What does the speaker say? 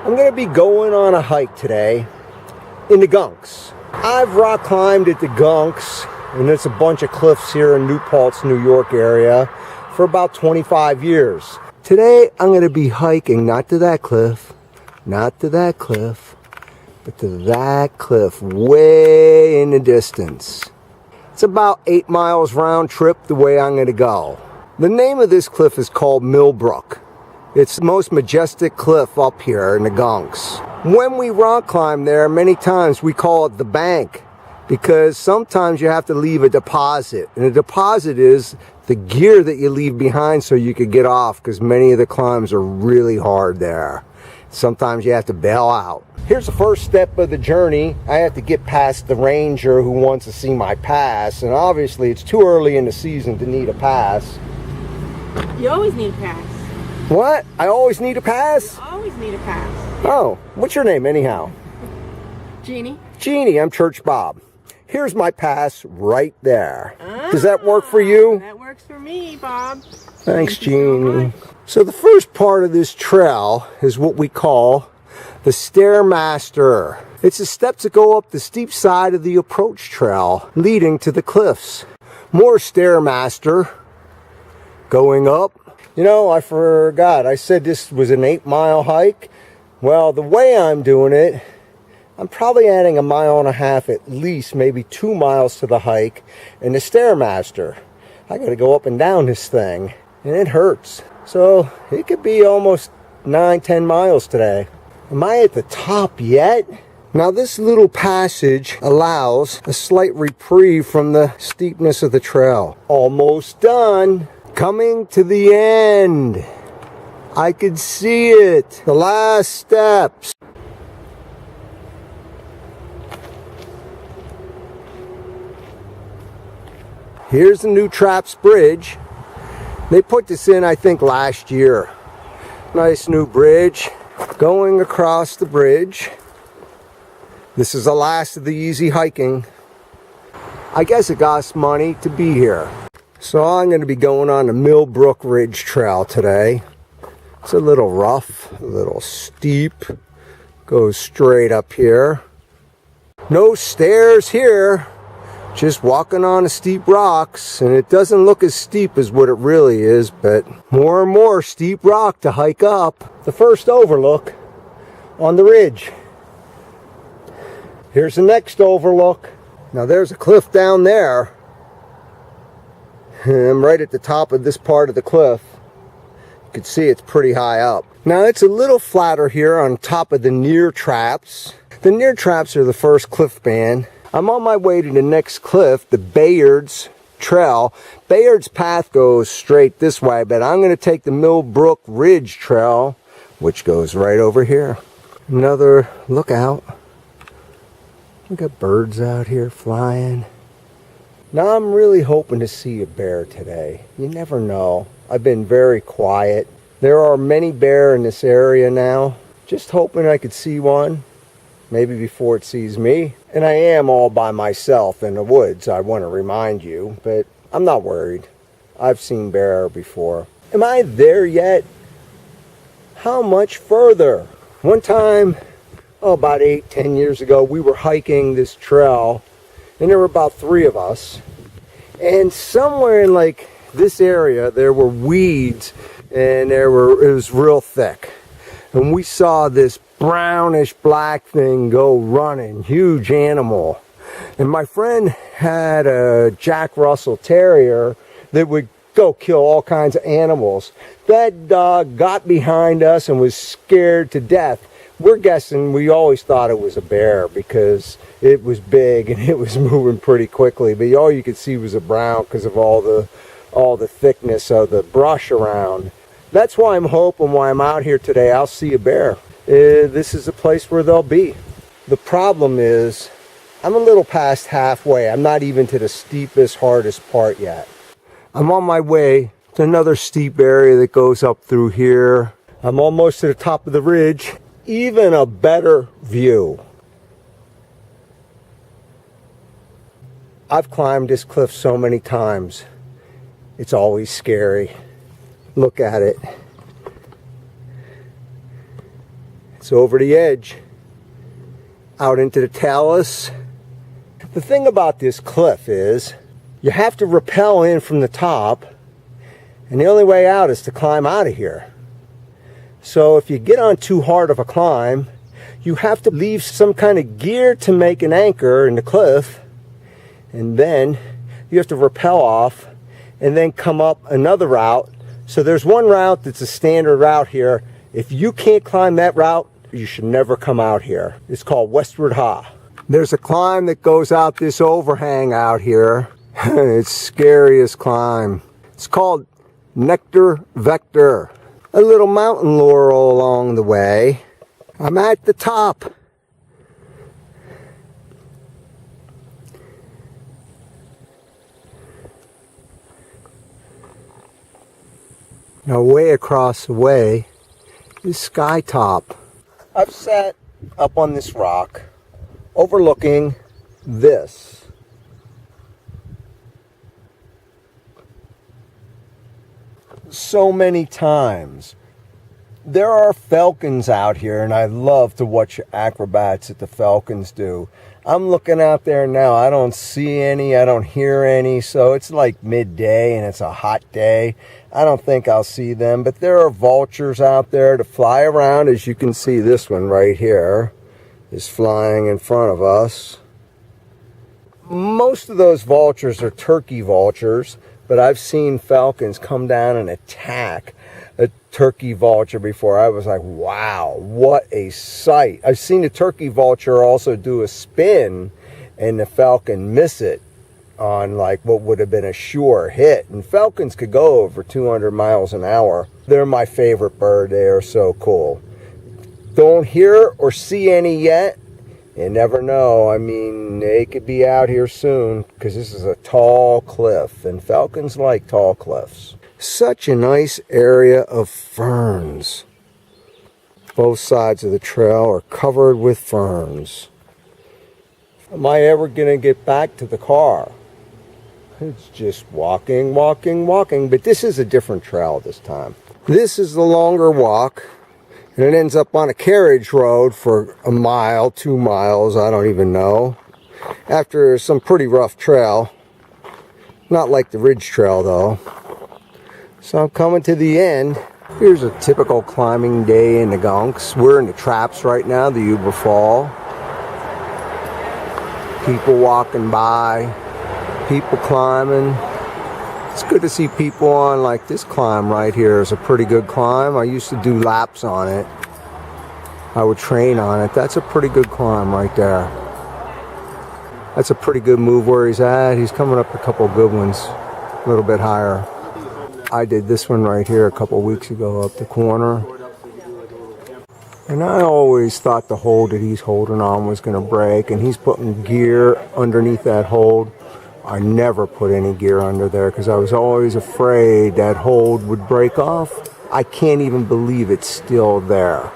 I'm going to be going on a hike today in the Gunks. I've rock climbed at the Gunks, and it's a bunch of cliffs here in New Paltz, New York area, for about 25 years. Today I'm going to be hiking not to that cliff, not to that cliff, but to that cliff way in the distance. It's about 8 miles round trip the way I'm going to go. The name of this cliff is called Millbrook. It's the most majestic cliff up here in the Gunks. When we rock climb there, many times we call it the bank, because sometimes you have to leave a deposit. And a deposit is the gear that you leave behind so you could get off, because many of the climbs are really hard there. Sometimes you have to bail out. Here's the first step of the journey. I have to get past the ranger who wants to see my pass, and obviously it's too early in the season to need a pass. You always need a pass. What? I always need a pass? You always need a pass. Oh, what's your name anyhow? Jeannie. Jeannie, I'm Church Bob. Here's my pass right there. Does that work for you? That works for me, Bob. Thanks, Jeannie. So the first part of this trail is what we call the Stairmaster. It's the steps that go up the steep side of the approach trail leading to the cliffs. More Stairmaster going up. You know, I forgot. I said this was an 8-mile hike. Well, the way I'm doing it, I'm probably adding 1.5 miles at least, maybe 2 miles to the hike. And the Stairmaster, I got to go up and down this thing, and it hurts. So it could be almost 9-10 miles today. Am I at the top yet? Now this little passage allows a slight reprieve from the steepness of the trail. Almost done. Coming to the end. I can see it. The last steps. Here's the new Traps Bridge. They put this in, I think, last year. Nice new bridge. Going across the bridge. This is the last of the easy hiking. I guess it costs money to be here. So I'm going to be going on the Millbrook Ridge Trail today. It's a little rough, a little steep. Goes straight up here. No stairs here. Just walking on the steep rocks, and it doesn't look as steep as what it really is, but more and more steep rock to hike up. The first overlook on the ridge. Here's the next overlook. Now there's a cliff down there. I'm right at the top of this part of the cliff. You can see it's pretty high up. Now it's a little flatter here on top of the near traps. The near traps are the first cliff band. I'm on my way to the next cliff, the Bayard's Trail. Bayard's path goes straight this way, but I'm going to take the Millbrook Ridge Trail, which goes right over here. Another lookout. We got birds out here flying. Now I'm really hoping to see a bear today. You never know. I've been very quiet. There are many bears in this area now. Just hoping I could see one. Maybe before it sees me. And I am all by myself in the woods, I want to remind you. But I'm not worried. I've seen bear before. Am I there yet? How much further? One time, about 8-10 years ago, we were hiking this trail. And there were about 3 of us. And somewhere in like this area, there were weeds, and it was real thick. And we saw this brownish black thing go running, huge animal. And my friend had a Jack Russell Terrier that would go kill all kinds of animals. That dog got behind us and was scared to death. We're guessing, we always thought it was a bear because it was big and it was moving pretty quickly. But all you could see was a brown because of all the thickness of the brush around. That's why I'm hoping while I'm out here today, I'll see a bear. This is a place where they'll be. The problem is, I'm a little past halfway. I'm not even to the steepest, hardest part yet. I'm on my way to another steep area that goes up through here. I'm almost to the top of the ridge. Even a better view. I've climbed this cliff so many times. It's always scary. Look at it. It's It's over the edge, out into the talus. The thing about this cliff is you have to rappel in from the top, and the only way out is to climb out of here. So if you get on too hard of a climb, you have to leave some kind of gear to make an anchor in the cliff, and then you have to rappel off and then come up another route. So there's one route that's a standard route here. If you can't climb that route, you should never come out here. It's called Westward Ha. There's a climb that goes out this overhang out here. It's scariest climb. It's called Nectar Vector. A little mountain laurel along the way. I'm at the top. Now way across the way is Sky Top. I've sat up on this rock overlooking this. So many times. There are falcons out here, and I love to watch acrobats that the falcons do. I'm looking out there now. I don't see any. I don't hear any. So it's like midday and it's a hot day. I don't think I'll see them. But there are vultures out there to fly around. As you can see, this one right here is flying in front of us. Most of those vultures are turkey vultures, but I've seen falcons come down and attack a turkey vulture before. I was like, wow, what a sight. I've seen a turkey vulture also do a spin and the falcon miss it on like what would have been a sure hit. And falcons could go over 200 miles an hour. They're my favorite bird. They are so cool. Don't hear or see any yet. You never know. I mean, they could be out here soon because this is a tall cliff and falcons like tall cliffs. Such a nice area of ferns. Both sides of the trail are covered with ferns. Am I ever going to get back to the car? It's just walking, walking, walking. But this is a different trail this time. This is the longer walk. And it ends up on a carriage road for a mile, 2 miles, I don't even know. After some pretty rough trail. Not like the Ridge Trail though. So I'm coming to the end. Here's a typical climbing day in the Gunks. We're in the traps right now, the Uber Fall. People walking by, people climbing. It's good to see people on like this climb right here is a pretty good climb. I used to do laps on it. I would train on it. That's a pretty good climb right there. That's a pretty good move where he's at. He's coming up a couple good ones, a little bit higher. I did this one right here a couple weeks ago up the corner. And I always thought the hold that he's holding on was going to break, and he's putting gear underneath that hold. I never put any gear under there because I was always afraid that hold would break off. I can't even believe it's still there.